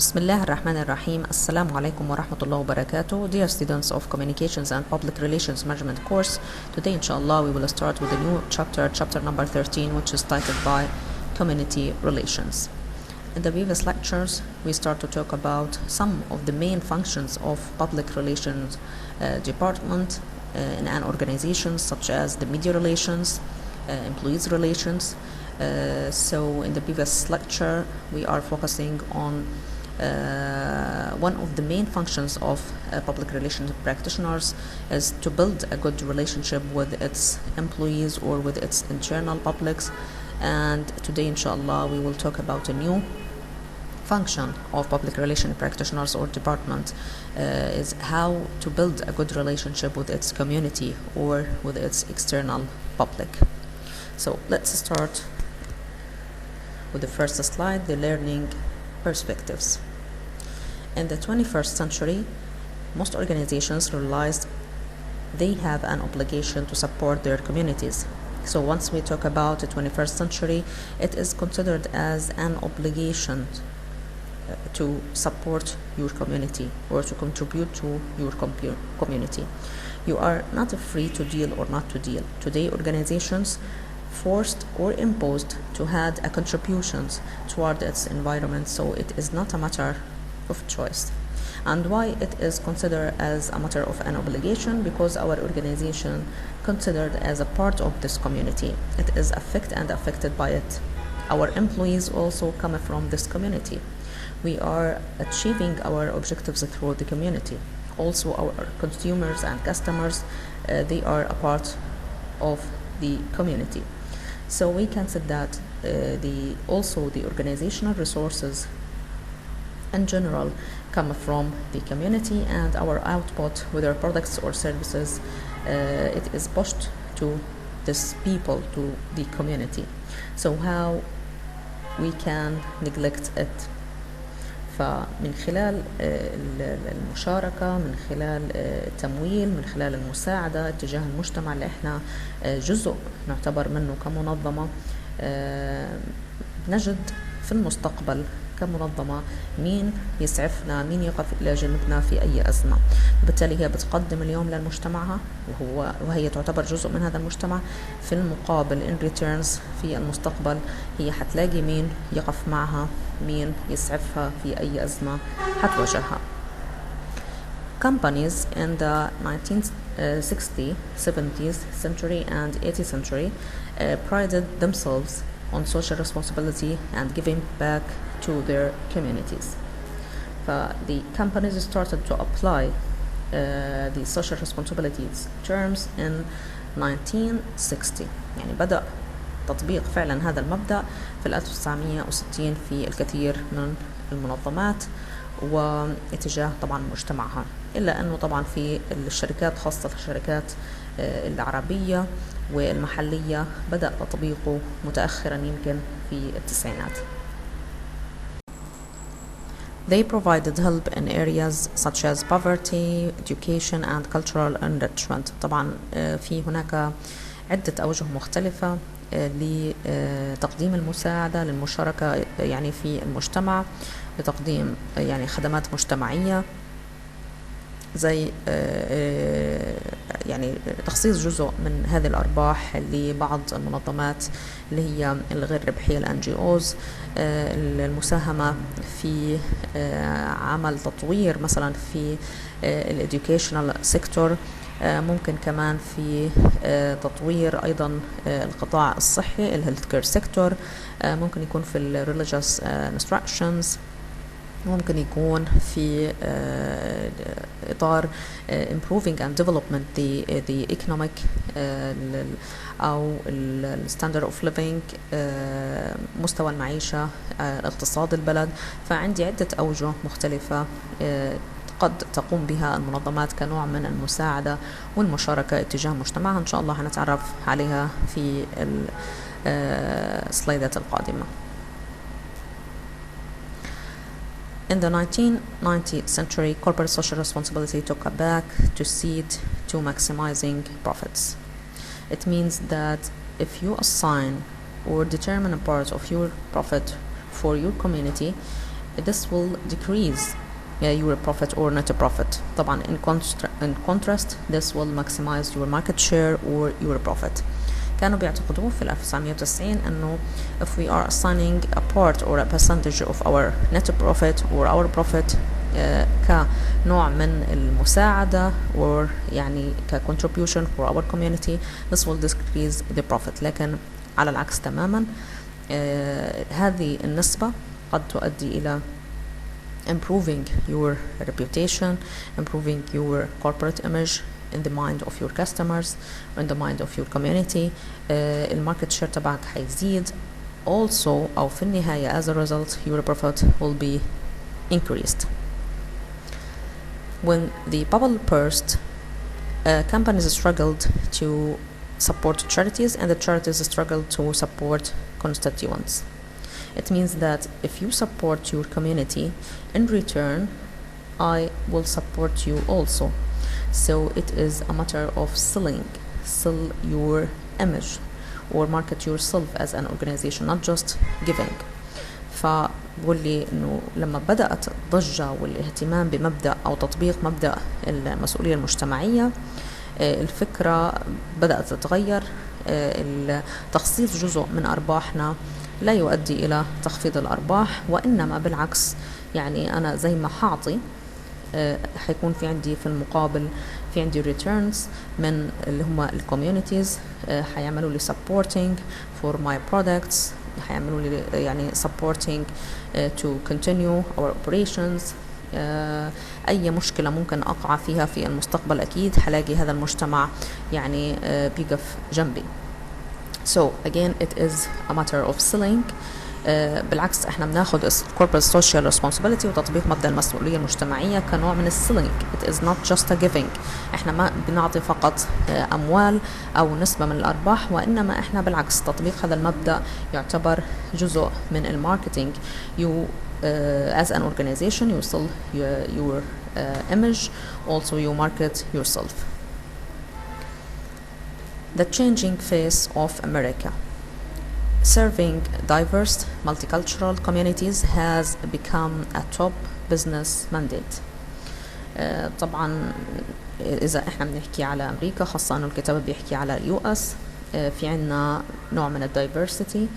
بسم الله الرحمن الرحيم. السلام عليكم ورحمة الله وبركاته. Dear students of Communications and Public Relations Management course, today inshallah we will start with a new chapter number 13, which is titled by Community Relations. In the previous lectures we start to talk about some of the main functions of public relations department in an organization, such as the media relations, employees relations. So in the previous lecture we are focusing on one of the main functions of public relations practitioners is to build a good relationship with its employees or with its internal publics. And today inshallah we will talk about a new function of public relations practitioners or department, is how to build a good relationship with its community or with its external public. So let's start with the first slide, the learning perspectives. In the 21st century, most organizations realized they have an obligation to support their communities. So once we talk about the 21st century, it is considered as an obligation to support your community or to contribute to your community. You are not free to deal or not to deal. Today, organizations forced or imposed to add a contributions toward its environment, so it is not a matter of choice. And why it is considered as a matter of an obligation? Because our organization considered as a part of this community. It is affected by it. Our employees also come from this community. We are achieving our objectives through the community. Also our consumers and customers, they are a part of the community. So we can say that the organizational resources in general come from the community, and our output, whether products or services, it is pushed to these people, to the community. So how we can neglect it? فمن خلال المشاركة، من خلال التمويل، من خلال المساعدة اتجاه المجتمع اللي احنا جزء نعتبر منه كمنظمة، نجد في المستقبل كمنظمة مين يسعفنا، مين يقف إلى جانبنا في أي أزمة. وبالتالي هي بتقدم اليوم لمجتمعها وهي تعتبر جزء من هذا المجتمع. في المقابل in returns في المستقبل هي حتلاقي مين يقف معها، مين يسعفها في أي أزمة حتواجهها. Companies in the 1960s, 70s century and 80th century prided themselves on social responsibility and giving back to their communities. The companies started to apply the social responsibilities terms in 1960. يعني بدأ تطبيق فعلا هذا المبدأ في 1960 في الكثير من المنظمات واتجاه طبعا مجتمعها، إلا أنه طبعا في الشركات، خاصة الشركات العربية والمحلية، بدأ تطبيقه متأخرا يمكن في التسعينات. They provided help in areas such as poverty, education and cultural enrichment. طبعا في هناك عدة أوجه مختلفة لتقديم المساعدة للمشاركة يعني في المجتمع، لتقديم يعني خدمات مجتمعية زي يعني تخصيص جزء من هذه الأرباح لبعض المنظمات اللي هي الغير ربحية NGOs، المساهمة في عمل تطوير مثلا في الeducational sector، ممكن كمان في تطوير أيضا القطاع الصحي الهيلث كير سيكتور، ممكن يكون في religious instructions، ممكن يكون في إطار improving and development the economic أو standard of living، مستوى المعيشة، اقتصاد البلد. فعندي عدة أوجه مختلفة قد تقوم بها المنظمات كنوع من المساعدة والمشاركة اتجاه مجتمعها. إن شاء الله هنتعرف عليها في السلايدات القادمة. In the 1990th century, corporate social responsibility took a back to seat to maximizing profits. It means that if you assign or determine a part of your profit for your community, this will decrease your profit or net profit. طبعا in contrast this will maximize your market share or your profit. كانوا بيعتقدوا في 1990 انه if we are assigning a part or a percentage of our net profit or our profit كنوع من المساعدة or يعني contribution for our community, this will decrease the profit. لكن على العكس تماما هذه النسبة قد تؤدي إلى improving your reputation, improving your corporate image in the mind of your customers, in the mind of your community. الماركت شير تبعك حيزيد also أو في النهاية as a result your profit will be increased. When the bubble burst, companies struggled to support charities and the charities struggled to support constituents. It means that if you support your community, in return I will support you also. So it is a matter of sell your image or market yourself as an organization, not just giving. فبقولي انه لما بدأت الضجة والاهتمام بمبدأ او تطبيق مبدأ المسؤولية المجتمعية، الفكرة بدأت تتغير. تخصيص جزء من أرباحنا لا يؤدي إلى تخفيض الأرباح، وإنما بالعكس، يعني أنا زي ما حاعطي حيكون في عندي في المقابل في عندي returns من اللي هم الكوميونيتيز، حيعملوا لي supporting for my products، حيعملوا لي يعني supporting to continue our operations. أي مشكلة ممكن أقع فيها في المستقبل أكيد حلاقي هذا المجتمع يعني بيقف جنبي. So again it is a matter of selling. بالعكس احنا بناخد corporate social responsibility وتطبيق مبدأ المسؤولية المجتمعية كنوع من السيلينج. It is not just a giving. احنا ما بنعطي فقط أموال أو نسبة من الأرباح، وإنما احنا بالعكس تطبيق هذا المبدأ يعتبر جزء من الماركتينج. As an organization you sell your image, also you market yourself. The changing face of America. Serving diverse multicultural communities has become a top business mandate. طبعا إذا إحنا بنحكي على أمريكا، خاصة أنه الكتاب بيحكي على US، في عنا نوع من الدايفرسيتي،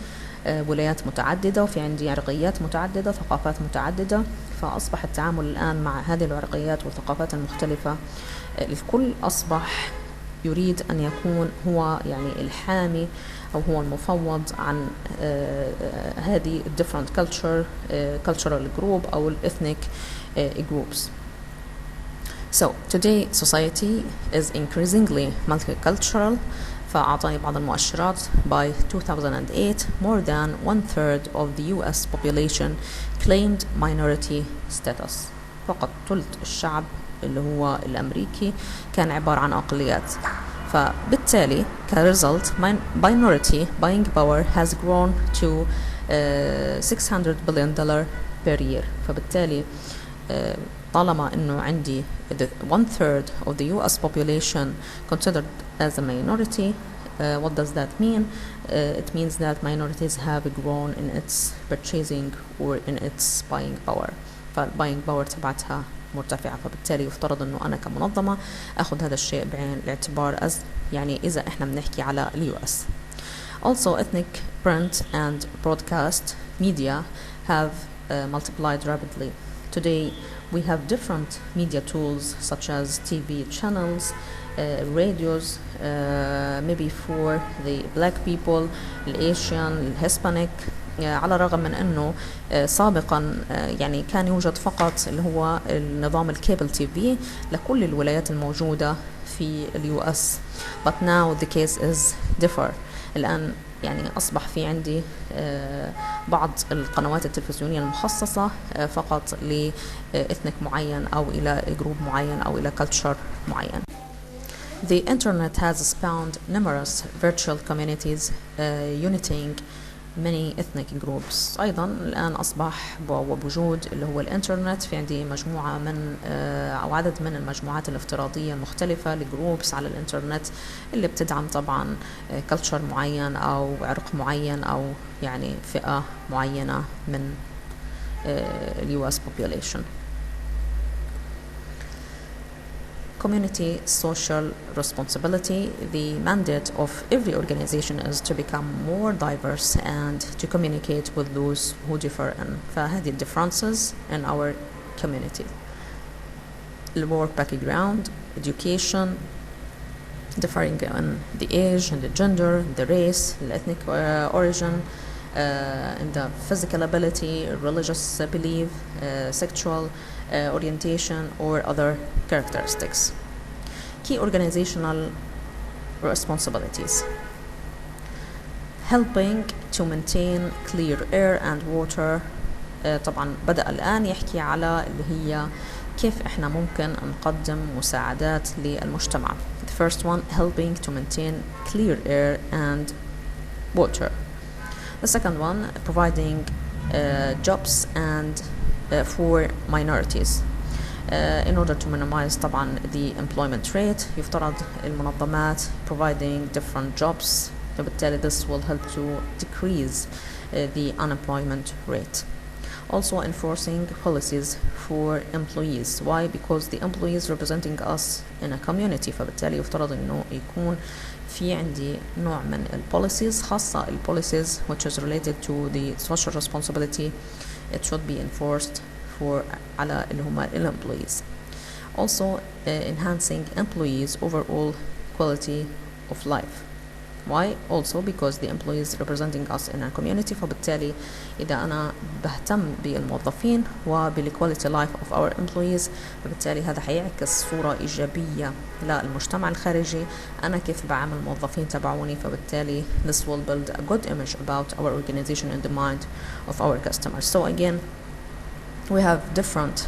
ولايات متعددة، وفي عندي عرقيات متعددة، ثقافات متعددة. فأصبح التعامل الآن مع هذه العرقيات والثقافات المختلفة الكل أصبح يريد أن يكون هو يعني الحامي أو هو المفوض عن هذه different cultural group أو ethnic groups. So today society is increasingly multicultural. فأعطاني بعض المؤشرات by 2008 more than 1/3 of the US population claimed minority status. فقط ثلث الشعب اللي هو الأمريكي كان عبارة عن أقليات. فبالتالي كريزلت minority buying power has grown to $600 billion per year. فبالتالي طالما انه عندي 1/3 of the US population considered as a minority, what does that mean? It means that minorities have grown in its purchasing or in its buying power. فالbuying power تبعتها مرتفعة. فبالتالي يفترض انه انا كمنظمة اخذ هذا الشيء بعين الاعتبار as يعني اذا احنا بنحكي على US. Also ethnic print and broadcast media have multiplied rapidly. Today we have different media tools such as TV channels, radios, maybe for the black people, the Asian, the Hispanic. على الرغم من أنه سابقا يعني كان يوجد فقط اللي هو النظام الكيبل تي في لكل الولايات الموجودة في US, but now the case is differ. الآن يعني أصبح في عندي بعض القنوات التلفزيونية المخصصة فقط لإثنيك معين أو إلى جروب معين أو إلى culture معين. The internet has spawned numerous virtual communities uniting many ethnic groups. أيضا الآن أصبح بوجود اللي هو الإنترنت في عندي مجموعة من أو عدد من المجموعات الافتراضية المختلفة لجروبس على الإنترنت اللي بتدعم طبعا كلتشر معين أو عرق معين أو يعني فئة معينة من US population. Community social responsibility. The mandate of every organization is to become more diverse and to communicate with those who differ in. فهذه differences in our community. The work background, education, differing in the age and the gender, the race, the ethnic origin, in the physical ability, religious belief, sexual orientation, or other characteristics. Key organizational responsibilities. Helping to maintain clear air and water. طبعا بدأ الآن يحكي على اللي هي كيف احنا ممكن نقدم مساعدات للمجتمع. The first one, helping to maintain clear air and water. The second one, providing jobs and for minorities. In order to minimize طبعا the employment rate, يفترض المنظمات providing different jobs. فبالتالي this will help to decrease the unemployment rate. Also enforcing policies for employees. Why? Because the employees representing us in a community. فبالتالي يفترض انه يكون في عندي نوع من policies خاصة policies which is related to the social responsibility. It should be enforced for على اللي هم employees. Also enhancing employees overall quality of life. Why? Also because the employees representing us in our community. فبالتالي إذا أنا بهتم بالموظفين وبالquality life of our employees فبالتالي هذا حيعكس صورة إيجابية للمجتمع الخارجي. أنا كيف بعامل الموظفين تبعوني فبالتالي this will build a good image about our organization in the mind of our customers. So again, we have different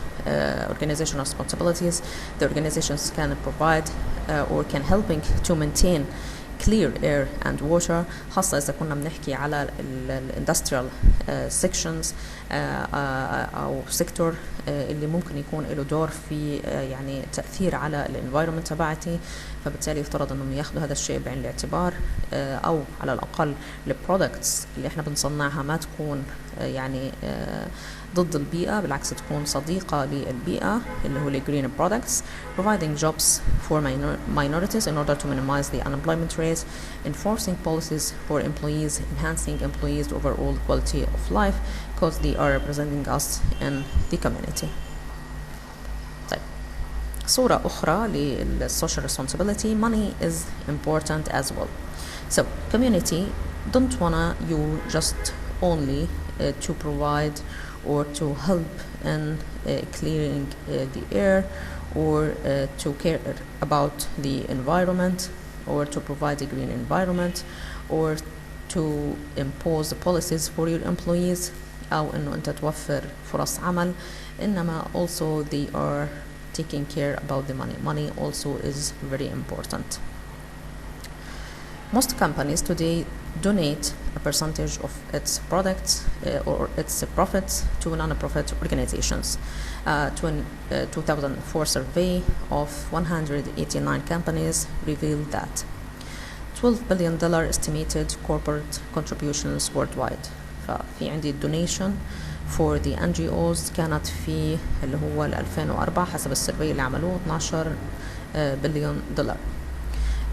organizational responsibilities. The organizations can provide or can helping to maintain clear air and water. خاصة إذا كنا بنحكي على industrial sections أو sector اللي ممكن يكون له دور في يعني تأثير على الانفايرمنت تبعتي. فبالتالي يفترض إنهم ياخذوا هذا الشيء بعين الاعتبار أو على الأقل البرودكتس اللي إحنا بنصنعها ما تكون يعني ضد البيئة، بالعكس تكون صديقة للبيئة اللي هو green products. Providing jobs for minorities in order to minimize the unemployment rate. Enforcing policies for employees, enhancing employees' overall quality of life because they are representing us in the community. طيب صورة أخرى للsocial responsibility. Money is important as well. So community don't wanna you just only to provide or to help in clearing the air or to care about the environment or to provide a green environment or to impose policies for your employees أو إنه أنت توفر فرص عمل. إنما also they are taking care about the money. Money also is very important. Most companies today donate a percentage of its products or its profits to non-profit organizations. To a 2004 survey of 189 companies revealed that $12 billion estimated corporate contributions worldwide. ففي عندي donation for the NGOs كانت في اللي هو 2004 حسب السيرفي اللي عملوه $12 بليون.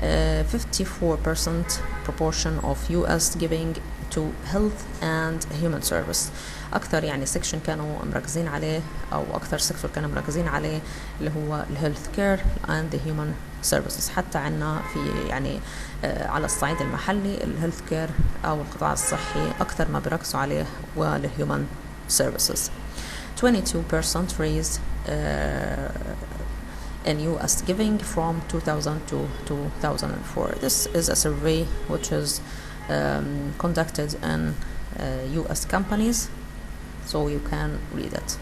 54% proportion of US giving to health and human service. أكثر يعني section كانوا مركزين عليه أو أكثر sector كانوا مركزين عليه اللي هو health care and the human services. حتى عنا في يعني على الصعيد المحلي health care أو القطاع الصحي أكثر ما بيركزوا عليه والhuman services. 22% raised in US giving from 2000 to 2004. This is a survey which is conducted in US companies, so you can read it.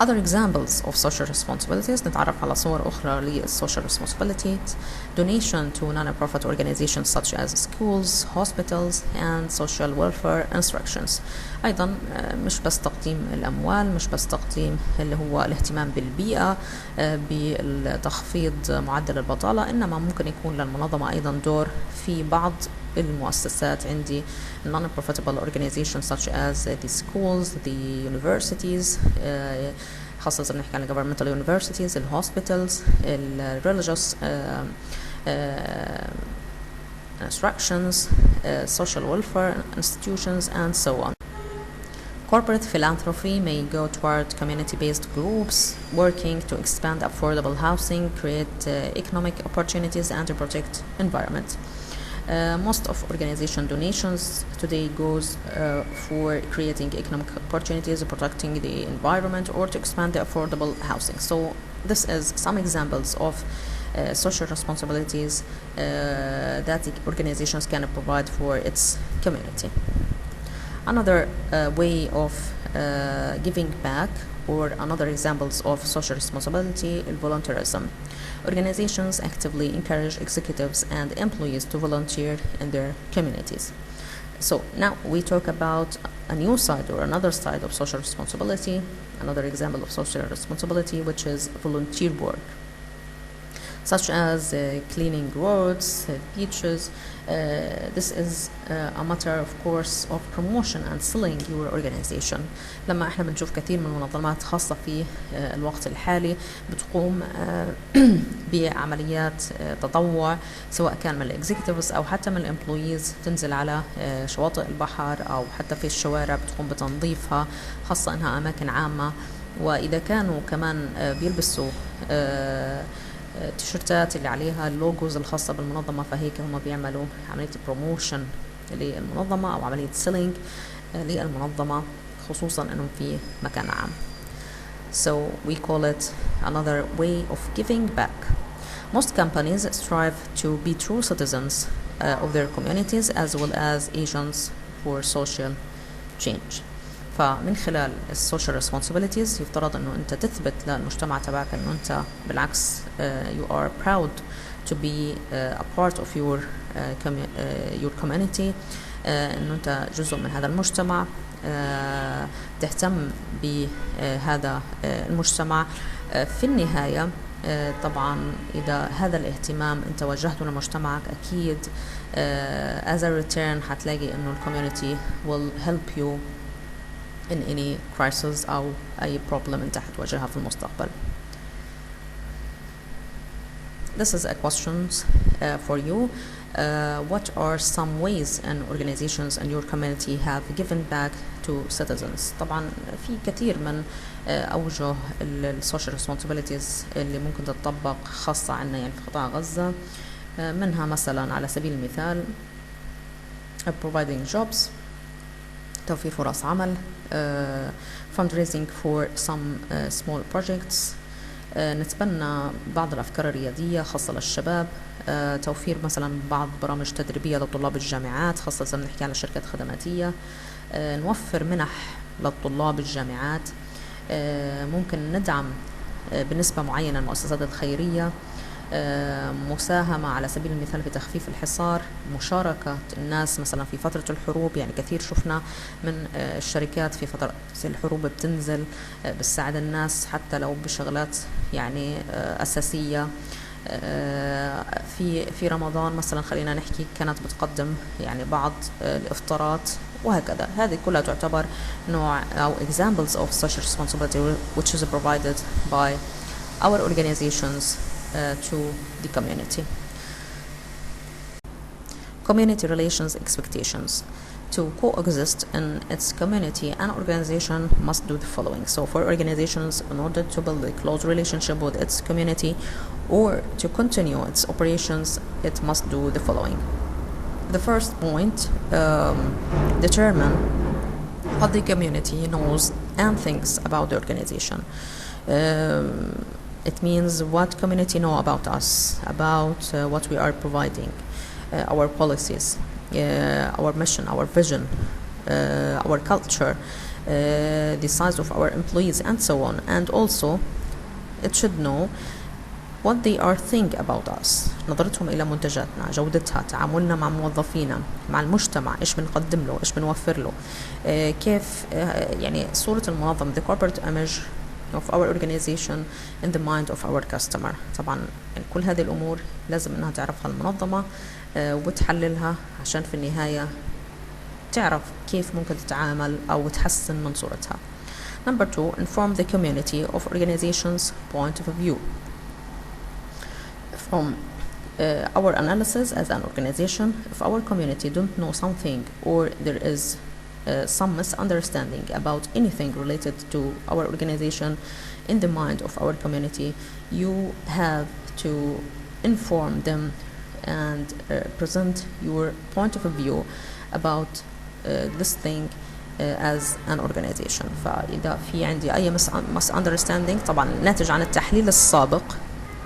Other examples of social responsibilities. نتعرف على صور أخرى للsocial responsibilities. Donation to non-profit organizations such as schools, hospitals, and social welfare instructions. أيضا مش بس تقديم الأموال، مش بس تقديم اللي هو الاهتمام بالبيئة بتخفيض معدل البطالة، إنما ممكن يكون للمنظمة أيضا دور في بعض المؤسسات، عندي non-profitable organizations such as the schools, the universities، خاصة بنحكي عن governmental universities, ال hospitals, ال religious instructions, social welfare institutions, and so on. Corporate philanthropy may go toward community-based groups working to expand affordable housing, create economic opportunities, and to protect environment. Most of organization donations today goes for creating economic opportunities, protecting the environment, or to expand the affordable housing. So this is some examples of social responsibilities that the organizations can provide for its community. Another way of giving back, or another examples of social responsibility, is volunteerism. Organizations actively encourage executives and employees to volunteer in their communities. So now we talk about a new side, or another side, of social responsibility, another example of social responsibility, which is volunteer work, such as cleaning roads, beaches. This is a matter, of course, of promotion and selling your organization. لما احنا بنشوف كثير من المنظمات خاصة في الوقت الحالي بتقوم بعمليات تطوع، سواء كان من الاكزيكتيفز او حتى من الامبلويز، تنزل على شواطئ البحر او حتى في الشوارع، بتقوم بتنظيفها، خاصة انها اماكن عامة. واذا كانوا كمان بيلبسوا تيشرتات اللي عليها اللوجوز الخاصة بالمنظمة، فهيك هم بيعملوا عملية بروموشن للمنظمة أو عملية سيلينج للمنظمة، خصوصا أنهم في مكان عام. So we call it another way of giving back. Most companies strive to be true citizens of their communities as well as agents for social change. فمن خلال السوشيال ريسبونسبيلتيز يفترض انه انت تثبت للمجتمع تبعك انه انت بالعكس you are proud to be a part of your community، انه انت جزء من هذا المجتمع، تهتم بهذا المجتمع. في النهاية طبعا إذا هذا الاهتمام أنت وجهته لمجتمعك، أكيد as a return هتلاقي إنه الكوميونيتي will help you in any crisis أو أي problem أنت هتواجهها في المستقبل. This is a question for you. What are some ways and organizations in your community have given back to citizens? طبعا في كثير من أوجه السوشيال responsibilities اللي ممكن تتطبق خاصة عنا يعني في قطاع غزة. منها مثلا على سبيل المثال providing jobs، توفير فرص عمل، fundraising for some small projects، نتبنى بعض الأفكار الريادية خاصة للشباب، توفير مثلا بعض برامج تدريبية لطلاب الجامعات، خاصة نحكي على شركات خدماتية، نوفر منح للطلاب الجامعات، ممكن ندعم بنسبة معينة المؤسسات الخيرية، مساهمة على سبيل المثال في تخفيف الحصار، مشاركة الناس مثلا في فترة الحروب. يعني كثير شفنا من الشركات في فترة الحروب بتنزل بتساعد الناس حتى لو بشغلات يعني أساسية. في رمضان مثلا خلينا نحكي كانت بتقدم يعني بعض الإفطارات وهكذا. هذه كلها تعتبر نوع أو examples of social responsibility which is provided by our organizations to the community. Community relations expectations. To coexist in its community, an organization must do the following. So for organizations, in order to build a close relationship with its community or to continue its operations, it must do the following. The first point, determine what the community knows and thinks about the organization. It means what community know about us, about what we are providing, our policies, our mission, our vision, our culture, the size of our employees, and so on. And also, it should know what they are think about us. نظرتهم إلى منتجاتنا، جودتها، تعاملنا مع موظفينا، مع المجتمع، إيش بنقدم له، إيش بنوفر له، كيف يعني صورة المنظمة، the corporate image of our organization in the mind of our customer. طبعا يعني كل هذه الأمور لازم إنها تعرفها المنظمة وتحللها عشان في النهاية تعرف كيف ممكن تتعامل أو تحسن من صورتها. Number 2, inform the community of organization's point of view. From our analysis as an organization, if our community don't know something or there is some misunderstanding about anything related to our organization in the mind of our community, you have to inform them and present your point of view about this thing as an organization. فإذا في عندي أي misunderstanding طبعا ناتج عن التحليل السابق،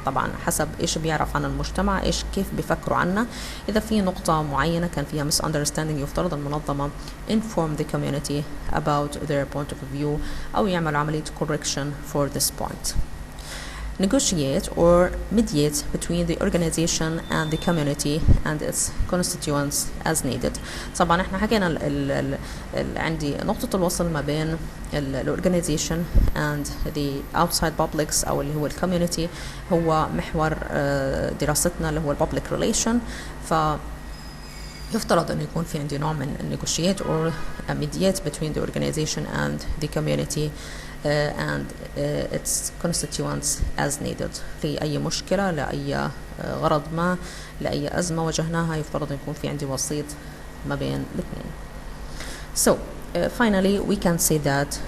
طبعا حسب إيش بيعرف عن المجتمع، إيش كيف بيفكروا عنا، إذا في نقطة معينة كان فيها misunderstanding يفترض المنظمة inform the community about their point of view أو يعمل عملية correction for this point. Negotiate or mediate between the organization and the community and its constituents as needed. طبعا احنا حكينا عندي نقطة الوصل ما بين الorganization and the outside publics أو اللي هو الكوميونيتي هو محور دراستنا اللي هو public relation. يفترض أن يكون في عندي نوع من negotiate or mediate between the organization and the community and its constituents as needed. في أي مشكلة لأي غرض ما لأي أزمة واجهناها يفترض أن يكون في عندي وسيط ما بين الاثنين. So finally we can say that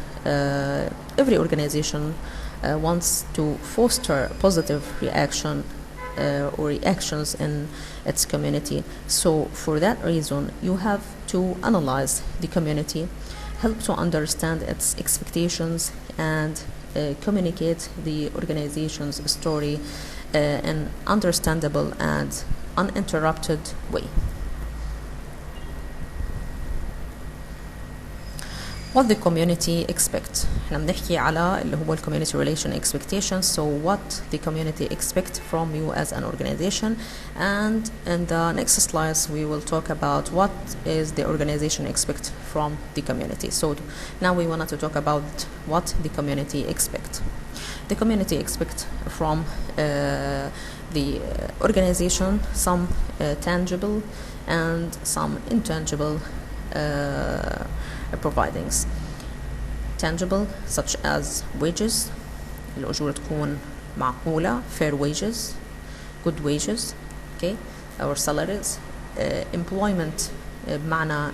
every organization wants to foster positive reaction or reactions in its community. So for that reason you have to analyze the community, help to understand its expectations and communicate the organization's story in understandable and uninterrupted way. What the community expect. احنا بنحكي على اللي هو community relation expectations. So what the community expect from you as an organization, and in the next slides we will talk about what is the organization expect from the community. So now we wanted to talk about what the community expect. The community expect from the organization some tangible and some intangible providings. Tangible such as wages، الأجور تكون معقولة، fair wages, good wages, okay, or salaries. Employment بمعنى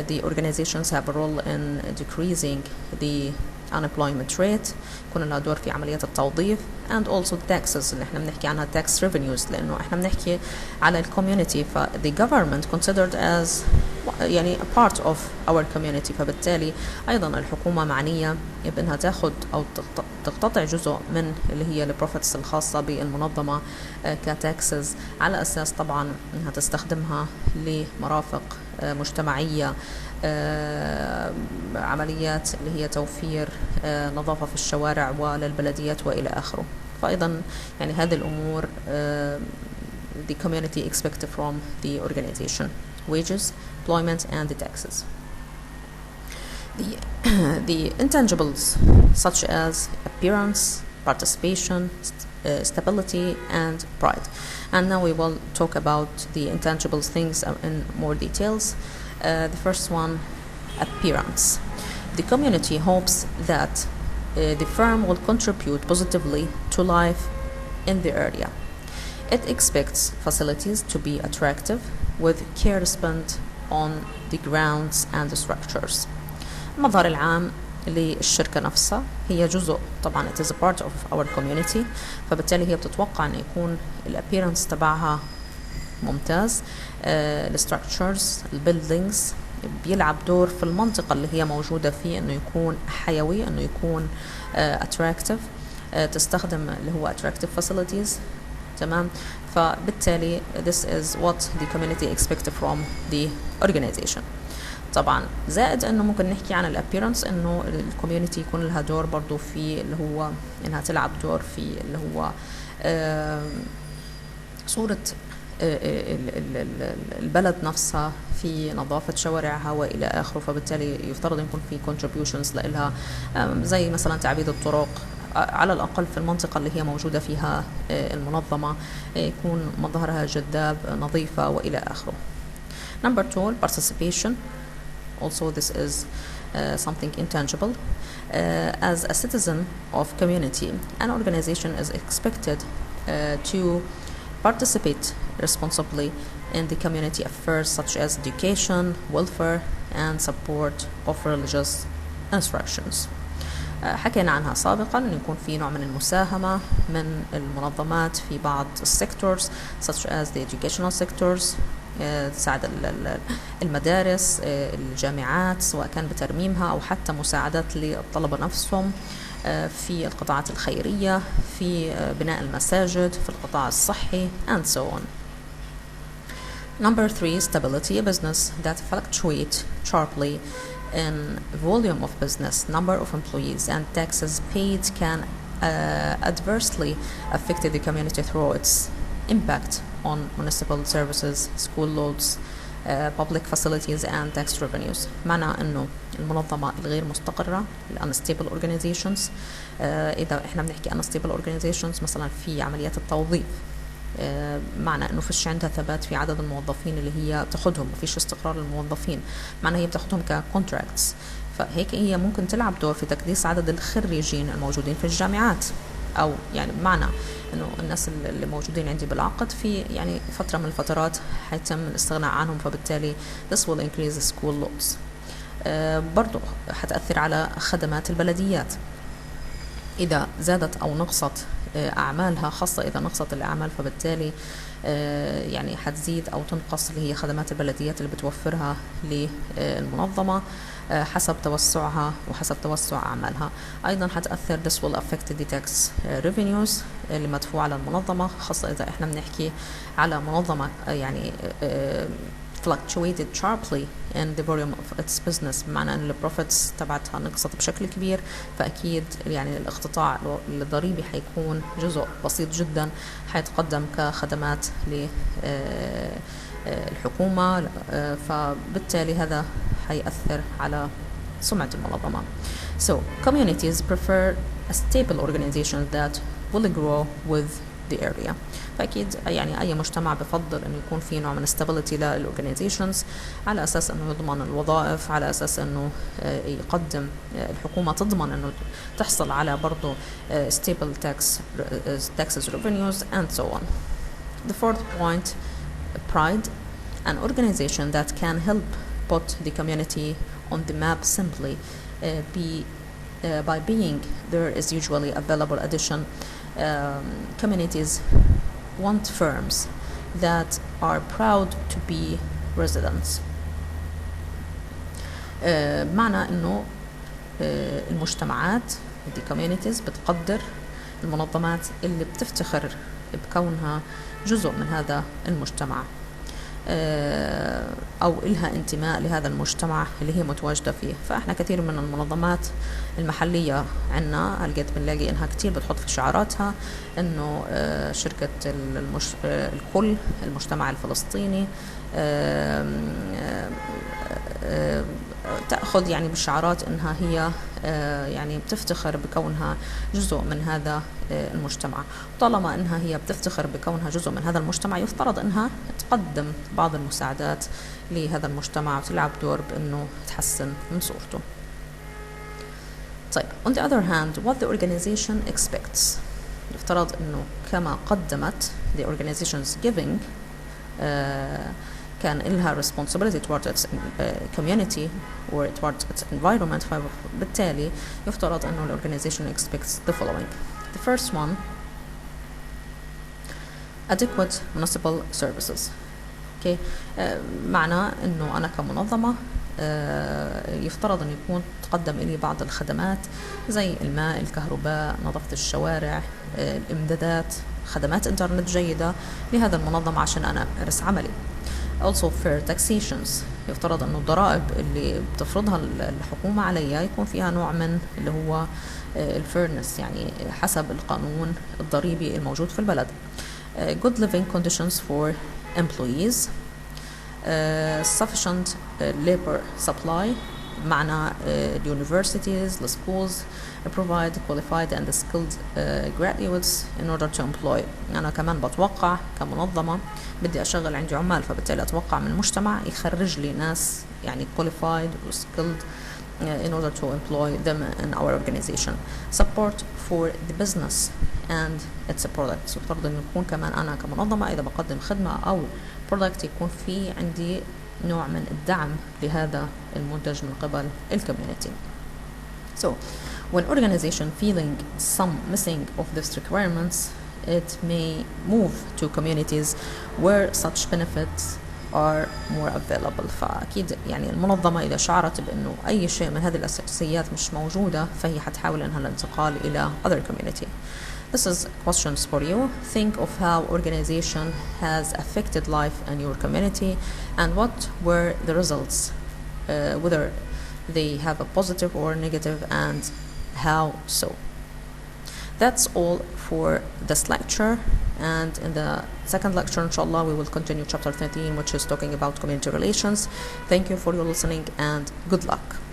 the organizations have a role in decreasing the unemployment rate، يكون لها دور في عملية التوظيف. and also taxes اللي احنا بنحكي عنها tax revenues، لأنه احنا بنحكي على الكوميونيتي، ف the government considered as يعني a part of our community. فبالتالي أيضا الحكومة معنية بأنها تأخذ أو تقتطع جزء من اللي هي البروفيتس الخاصة بالمنظمة كتاكسز، على أساس طبعا أنها تستخدمها لمرافق مجتمعية، عمليات اللي هي توفير نظافة في الشوارع وللبلديات وإلى آخره. فأيضا يعني هذه الأمور the community expected from the organization: wages, employment and the taxes. The intangibles such as appearance, participation, stability and pride. And now we will talk about the intangible things in more details. The first one, appearance. The community hopes that the firm will contribute positively to life in the area. It expects facilities to be attractive with care spent on the grounds and the structures. المظهر العام للشركة نفسها هي جزء طبعا it is a part of our community، فبالتالي هي بتتوقع أن يكون الappearance تبعها ممتاز. الستراكتشرز، البيلدينجز بيلعب دور في المنطقة اللي هي موجودة فيه، أنه يكون حيوي، أنه يكون attractive، تستخدم اللي هو attractive facilities. تمام. فبالتالي this is what the community expected from the organization. طبعا زائد انه ممكن نحكي عن الابيرنس، انه الكوميونتي يكون لها دور برضو في اللي هو انها تلعب دور في اللي هو صورة البلد نفسها في نظافة شوارعها وإلى آخره. فبالتالي يفترض يكون في contributions لإلها زي مثلا تعبيد الطرق على الأقل في المنطقة اللي هي موجودة فيها المنظمة، يكون مظهرها جذاب نظيفة وإلى آخره. Number 2, participation. Also this is something intangible. As a citizen of community, an organization is expected to participate responsibly in the community affairs such as education, welfare, and support of religious instructions. حكينا عنها سابقا أن يكون في نوع من المساهمة من المنظمات في بعض السيكتورز such as the educational sectors، تساعد المدارس، الجامعات سواء كان بترميمها أو حتى مساعدات للطلبة نفسهم، في القطاعات الخيرية، في بناء المساجد، في القطاع الصحي and so on. Number 3, stability. A business that fluctuates sharply in volume of business, number of employees, and taxes paid can adversely affect the community through its impact on municipal services, school loads, public facilities and tax revenues. معنى أنه المنظمة الغير مستقرة unstable organizations، إذا إحنا بنحكي unstable organizations مثلا في عمليات التوظيف، معنى أنه فيش عندها ثبات في عدد الموظفين اللي هي بتاخدهم، مفيش استقرار للموظفين، معنى هي بتاخدهم ككونتراكتس، فهيك هي ممكن تلعب دور في تكديس عدد الخريجين الموجودين في الجامعات، أو يعني بمعنى أنه الناس اللي موجودين عندي بالعقد في يعني فترة من الفترات حيتم الاستغناء عنهم، فبالتالي this will increase the school loads. برضو حتأثر على خدمات البلديات إذا زادت أو نقصت أعمالها، خاصة إذا نقصت الأعمال فبالتالي يعني حتزيد أو تنقص اللي هي خدمات البلديات اللي بتوفرها للمنظمة حسب توسعها وحسب توسع أعمالها. أيضا حتأثر this will affect the tax revenues اللي مدفوع على المنظمة، خاصة إذا إحنا بنحكي على منظمة يعني fluctuated sharply in the volume of its business، بمعنى أن البروفيتس تبعتها نقصت بشكل كبير، فأكيد يعني الاقتطاع الضريبي حيكون جزء بسيط جدا حيتقدم كخدمات للحكومة، فبالتالي هذا حيأثر على سمعة المنظمة. So communities prefer a stable organization that will grow with the area. فأكيد يعني أي مجتمع بفضل أنه يكون في نوع من stability للorganizations على أساس أنه يضمن الوظائف، على أساس أنه يقدم الحكومة تضمن أنه تحصل على برضو stable taxes revenues and so on. The fourth point, pride. An organization that can help put the community on the map simply by being there is usually a valuable addition. Communities want firms that are proud to be residents. معنى انه المجتمعات the communities بتقدر المنظمات اللي بتفتخر بكونها جزء من هذا المجتمع، أو إلها انتماء لهذا المجتمع اللي هي متواجدة فيه. فإحنا كثير من المنظمات المحلية عنا هلقيت بنلاقي إنها كتير بتحط في شعاراتها إنه شركة الكل المجتمع الفلسطيني، تأخذ يعني بالشعارات إنها هي يعني بتفتخر بكونها جزء من هذا المجتمع. طالما إنها هي بتفتخر بكونها جزء من هذا المجتمع يفترض إنها تقدم بعض المساعدات لهذا المجتمع وتلعب دور بإنه تحسن من صورته. طيب on the other hand what the organization expects، يفترض إنه كما قدمت the organization's giving كان إلها responsibility towards its community or towards its environment، فبالتالي يفترض أنه the organization expects the following. The first one, adequate municipal services. Okay. معنى أنه أنا كمنظمة يفترض أن يكون تقدم إلي بعض الخدمات زي الماء، الكهرباء، نظافة الشوارع، الإمدادات، خدمات إنترنت جيدة لهذا المنظمة عشان أنا أمارس عملي. Also fair taxations، يفترض أنه الضرائب اللي بتفرضها الحكومة عليها يكون فيها نوع من اللي هو الفيرنس، يعني حسب القانون الضريبي الموجود في البلد. Good living conditions for employees. Sufficient labor supply معنى universities, the schools provide qualified and skilled graduates in order to employ. أنا كمان بتوقع كمنظمة بدي أشغل عندي عمال، فبالتالي أتوقع من المجتمع يخرج لي ناس يعني qualified و skilled in order to employ them in our organization. Support for the business and its products. يفترض أن يكون كمان أنا كمنظمة إذا بقدم خدمة أو product يكون في عندي نوع من الدعم لهذا المنتج من قبل الكوميونتي. So when organization feeling some missing of these requirements, it may move to communities where such benefits are more available. فأكيد يعني المنظمة إذا شعرت بأنه أي شيء من هذه الأساسيات مش موجودة فهي حتحاول أنها الانتقال إلى other community. This is questions for you. Think of how organization has affected life in your community and what were the results, whether they have a positive or negative, and how so. That's all for this lecture, and in the second lecture inshallah we will continue chapter 13, which is talking about community relations. Thank you for your listening and good luck.